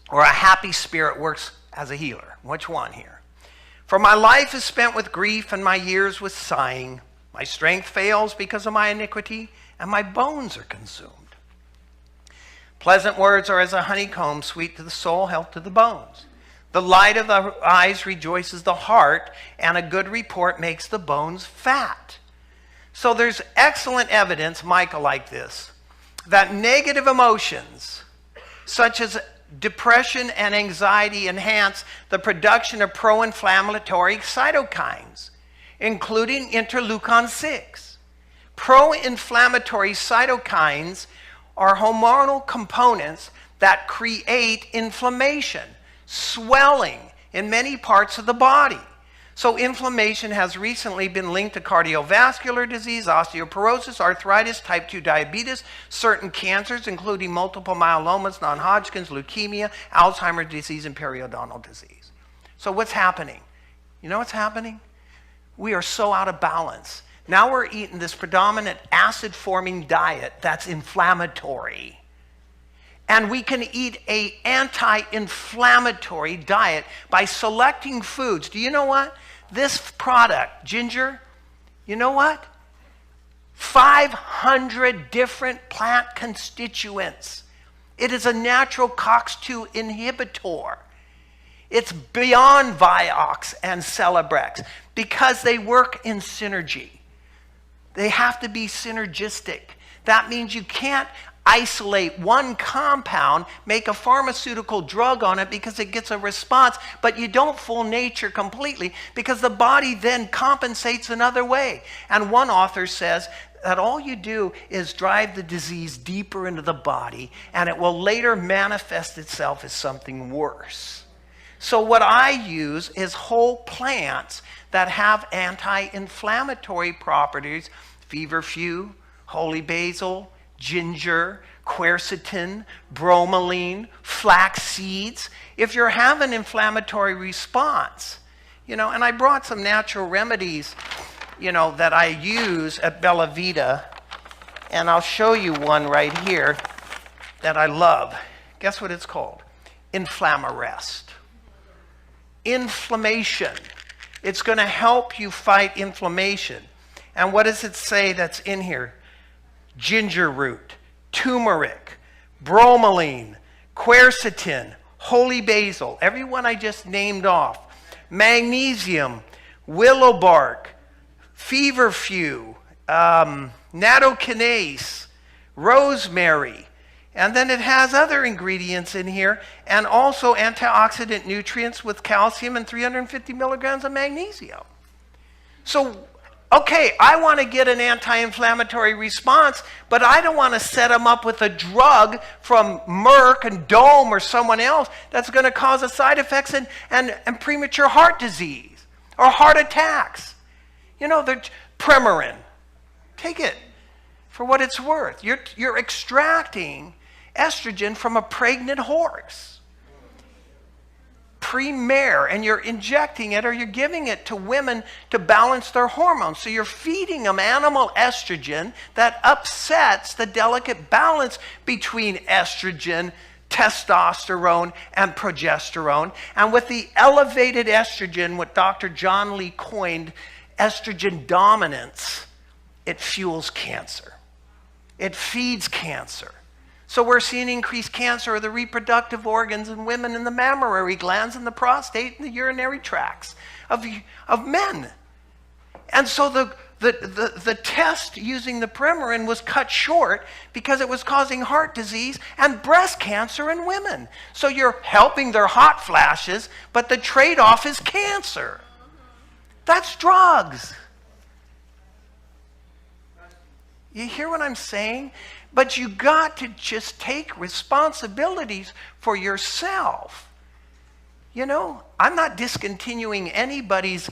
or a happy spirit works as a healer. Which one here? For my life is spent with grief and my years with sighing. My strength fails because of my iniquity, and my bones are consumed. Pleasant words are as a honeycomb, sweet to the soul, health to the bones. The light of the eyes rejoices the heart, and a good report makes the bones fat. So there's excellent evidence, Micah, like this, that negative emotions, such as depression and anxiety, enhance the production of pro-inflammatory cytokines, including interleukin-6. Pro-inflammatory cytokines are hormonal components that create inflammation, swelling in many parts of the body. So inflammation has recently been linked to cardiovascular disease, osteoporosis, arthritis, type 2 diabetes, certain cancers, including multiple myelomas, non-Hodgkin's, leukemia, Alzheimer's disease, and periodontal disease. So what's happening? You know what's happening? We are so out of balance. Now we're eating this predominant acid-forming diet that's inflammatory. And we can eat an anti-inflammatory diet by selecting foods. Do you know what? This product, ginger, you know what? 500 different plant constituents. It is a natural COX-2 inhibitor. It's beyond Vioxx and Celebrex because they work in synergy. They have to be synergistic. That means you can't isolate one compound, make a pharmaceutical drug on it because it gets a response, but you don't fool nature completely because the body then compensates another way. And one author says that all you do is drive the disease deeper into the body and it will later manifest itself as something worse. So what I use is whole plants that have anti-inflammatory properties: feverfew, holy basil, ginger, quercetin, bromelain, flax seeds. If you're having an inflammatory response, and I brought some natural remedies, that I use at Bella Vita, and I'll show you one right here that I love. Guess what it's called? Inflamarest. Inflammation. It's going to help you fight inflammation. And what does it say that's in here? Ginger root, turmeric, bromelain, quercetin, holy basil, everyone I just named off, magnesium, willow bark, feverfew, nattokinase, rosemary, and then it has other ingredients in here, and also antioxidant nutrients with calcium and 350 milligrams of magnesium. So, okay, I want to get an anti-inflammatory response, but I don't want to set them up with a drug from Merck and Dome or someone else that's going to cause a side effects and premature heart disease or heart attacks. The Premarin. Take it for what it's worth. You're extracting estrogen from a pregnant horse. Pre-mare, and you're injecting it or you're giving it to women to balance their hormones. So you're feeding them animal estrogen that upsets the delicate balance between estrogen, testosterone, and progesterone. And with the elevated estrogen, what Dr. John Lee coined estrogen dominance, it fuels cancer. It feeds cancer. So we're seeing increased cancer of the reproductive organs in women, in the mammary glands, in the prostate, and the urinary tracts of men. And so the test using the Premarin was cut short because it was causing heart disease and breast cancer in women. So you're helping their hot flashes, but the trade-off is cancer. That's drugs. You hear what I'm saying? But you got to just take responsibilities for yourself. I'm not discontinuing anybody's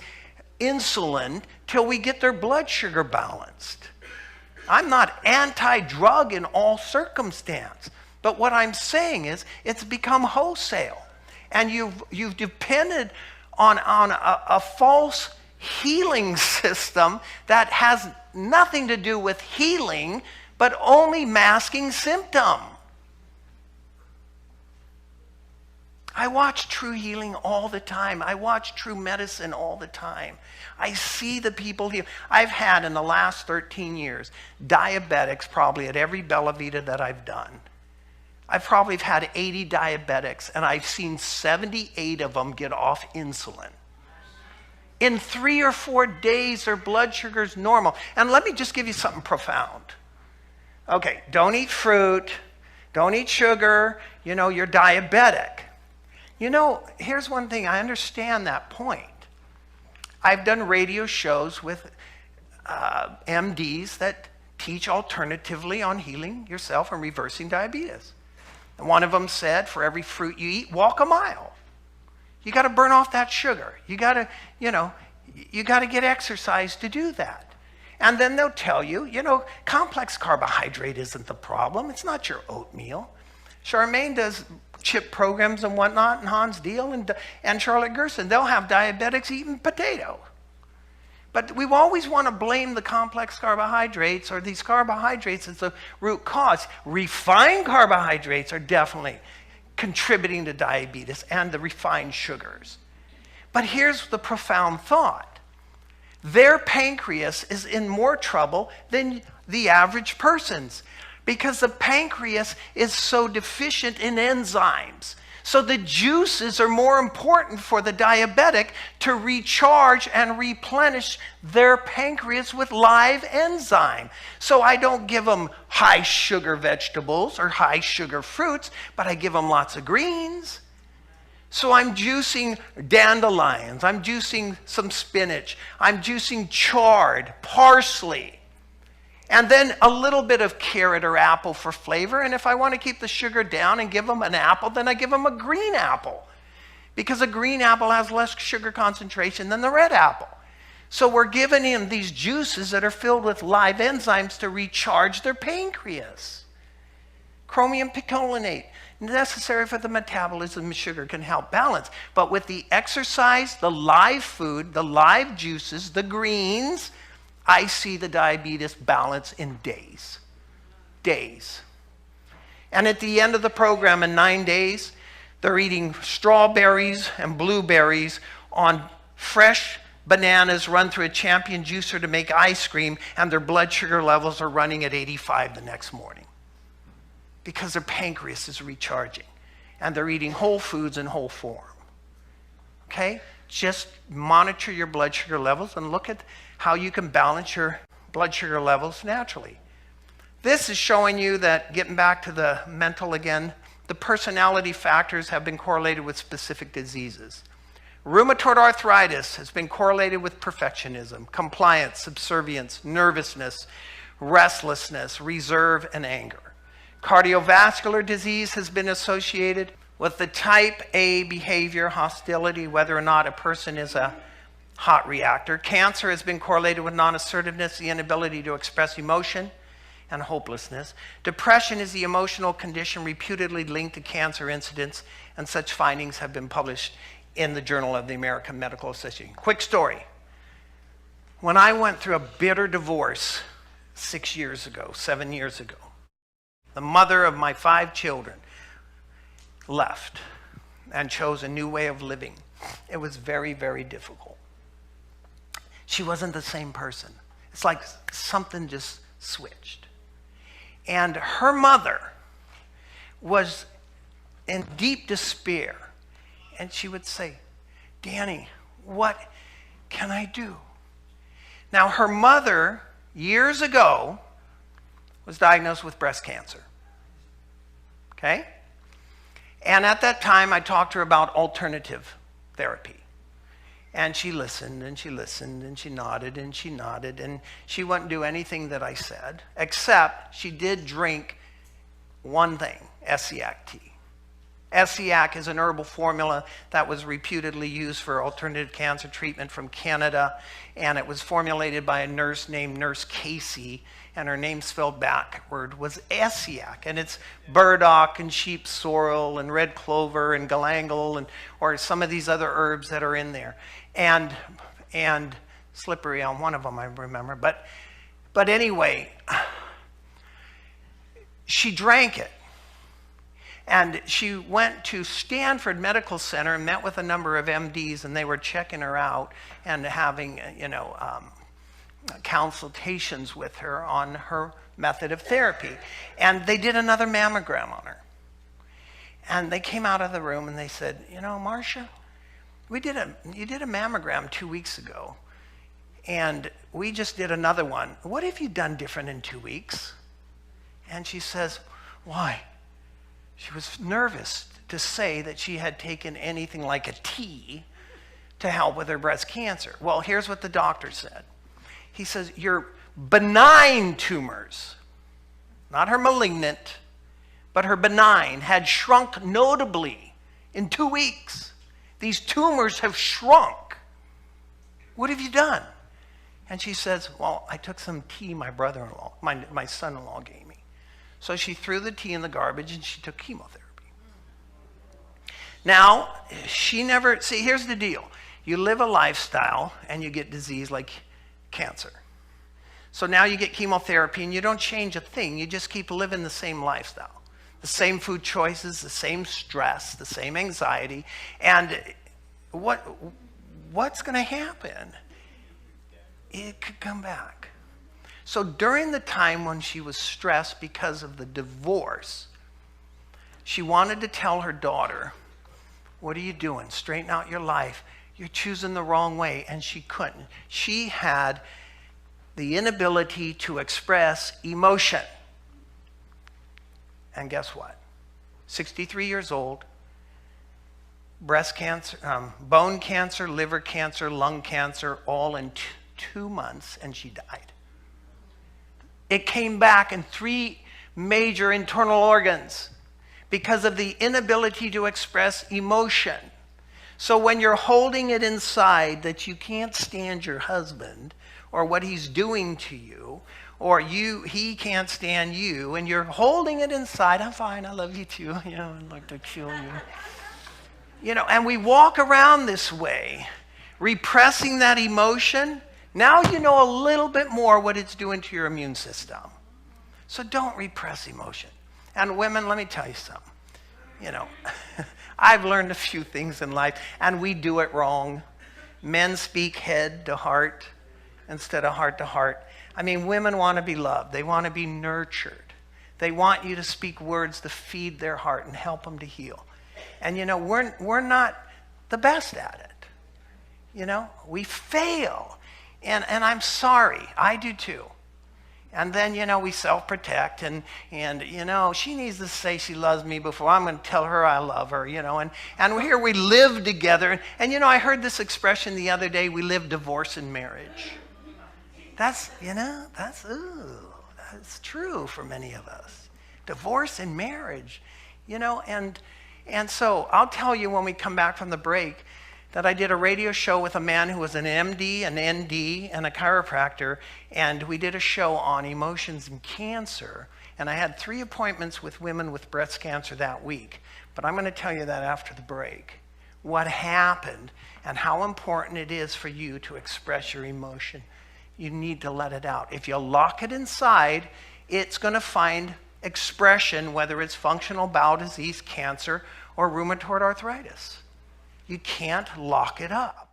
insulin till we get their blood sugar balanced. I'm not anti-drug in all circumstance. But what I'm saying is it's become wholesale. And you've depended on a false healing system that has nothing to do with healing, but only masking symptom. I watch True Healing all the time. I watch True Medicine all the time. I see the people heal. I've had in the last 13 years diabetics probably at every Bella Vita that I've done. I've probably had 80 diabetics, and I've seen 78 of them get off insulin. In 3 or 4 days, their blood sugar's normal. And let me just give you something profound. Okay, don't eat fruit, don't eat sugar, you're diabetic. Here's one thing, I understand that point. I've done radio shows with MDs that teach alternatively on healing yourself and reversing diabetes. And one of them said, for every fruit you eat, walk a mile. You got to burn off that sugar. You got to, you got to get exercise to do that. And then they'll tell you, complex carbohydrate isn't the problem. It's not your oatmeal. Charmaine does chip programs and whatnot, and Hans Deal and Charlotte Gerson. They'll have diabetics eating potato. But we always want to blame the complex carbohydrates or these carbohydrates as the root cause. Refined carbohydrates are definitely contributing to diabetes and the refined sugars. But here's the profound thought. Their pancreas is in more trouble than the average person's because the pancreas is so deficient in enzymes. So the juices are more important for the diabetic to recharge and replenish their pancreas with live enzyme. So I don't give them high sugar vegetables or high sugar fruits, but I give them lots of greens. So I'm juicing dandelions, I'm juicing some spinach, I'm juicing chard, parsley, and then a little bit of carrot or apple for flavor. And if I want to keep the sugar down and give them an apple, then I give them a green apple, because a green apple has less sugar concentration than the red apple. So we're giving them these juices that are filled with live enzymes to recharge their pancreas. Chromium picolinate, necessary for the metabolism of sugar, can help balance. But with the exercise, the live food, the live juices, the greens, I see the diabetes balance in days. Days. And at the end of the program, in 9 days, they're eating strawberries and blueberries on fresh bananas run through a champion juicer to make ice cream, and their blood sugar levels are running at 85 the next morning because their pancreas is recharging, and they're eating whole foods in whole form. Okay? Just monitor your blood sugar levels and look at how you can balance your blood sugar levels naturally. This is showing you that, getting back to the mental again, the personality factors have been correlated with specific diseases. Rheumatoid arthritis has been correlated with perfectionism, compliance, subservience, nervousness, restlessness, reserve, and anger. Cardiovascular disease has been associated with the type A behavior, hostility, whether or not a person is a hot reactor. Cancer has been correlated with non-assertiveness, the inability to express emotion, and hopelessness. Depression is the emotional condition reputedly linked to cancer incidents, and such findings have been published in the Journal of the American Medical Association. Quick story. When I went through a bitter divorce 7 years ago, the mother of my 5 children left and chose a new way of living. It was very, very difficult. She wasn't the same person. It's like something just switched. And her mother was in deep despair. And she would say, "Danny, what can I do?" Now, her mother, years ago, was diagnosed with breast cancer. Okay? And at that time, I talked to her about alternative therapy. And she listened, and she listened, and she nodded, and she nodded, and she wouldn't do anything that I said, except she did drink one thing, Essiac tea. Essiac is an herbal formula that was reputedly used for alternative cancer treatment from Canada, and it was formulated by a nurse named Nurse Casey, and her name spelled backward was Essiac, and it's burdock and sheep sorrel and red clover and galangal or some of these other herbs that are in there, and slippery elm, one of them I remember, but anyway, she drank it. And she went to Stanford Medical Center and met with a number of MDs, and they were checking her out and having, consultations with her on her method of therapy. And they did another mammogram on her. And they came out of the room and they said, you know, Marcia, you did a mammogram 2 weeks ago, and we just did another one. What have you done different in 2 weeks? And she says, why? She was nervous to say that she had taken anything like a tea to help with her breast cancer. Well, here's what the doctor said. He says, your benign tumors, not her malignant, but her benign, had shrunk notably in 2 weeks. These tumors have shrunk. What have you done? And she says, well, I took some tea my brother-in-law, my son-in-law gave me. So she threw the tea in the garbage and she took chemotherapy. Now, see, here's the deal. You live a lifestyle and you get disease like cancer. So now you get chemotherapy and you don't change a thing. You just keep living the same lifestyle. The same food choices, the same stress, the same anxiety. And what's going to happen? It could come back. So during the time when she was stressed because of the divorce, she wanted to tell her daughter, what are you doing? Straighten out your life. You're choosing the wrong way. And she couldn't. She had the inability to express emotion. And guess what? 63 years old, breast cancer, bone cancer, liver cancer, lung cancer, all in 2 months, and she died. It came back in 3 major internal organs because of the inability to express emotion. So when you're holding it inside that you can't stand your husband or what he's doing to you, or he can't stand you, and you're holding it inside, I'm fine, I love you too, you know, I'd like to kill you. You know, and we walk around this way, repressing that emotion. Now you know a little bit more what it's doing to your immune system. So don't repress emotion. And women, let me tell you something. You know, I've learned a few things in life, and we do it wrong. Men speak head to heart instead of heart to heart. I mean, women want to be loved. They want to be nurtured. They want you to speak words to feed their heart and help them to heal. And, you know, we're not the best at it. You know, we fail. And I'm sorry. I do too. And then, you know, we self-protect. And you know, she needs to say she loves me before I'm going to tell her I love her, you know. And here we live together. And, you know, I heard this expression the other day, we live divorce in marriage. That's, you know, that's true for many of us. Divorce in marriage, you know, and so I'll tell you when we come back from the break that I did a radio show with a man who was an MD, an ND, and a chiropractor, and we did a show on emotions and cancer, and I had 3 appointments with women with breast cancer that week. But I'm going to tell you that after the break, what happened and how important it is for you to express your emotion. You need to let it out. If you lock it inside, it's going to find expression, whether it's functional bowel disease, cancer, or rheumatoid arthritis. You can't lock it up.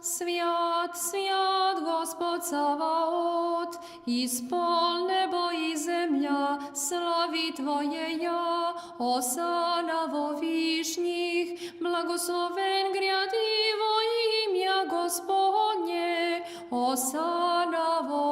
Свят, свят, Господь Саваот, исполь небо и земля, слави Твоея, осана во вишних, благословен гряди во имя Господне, осана во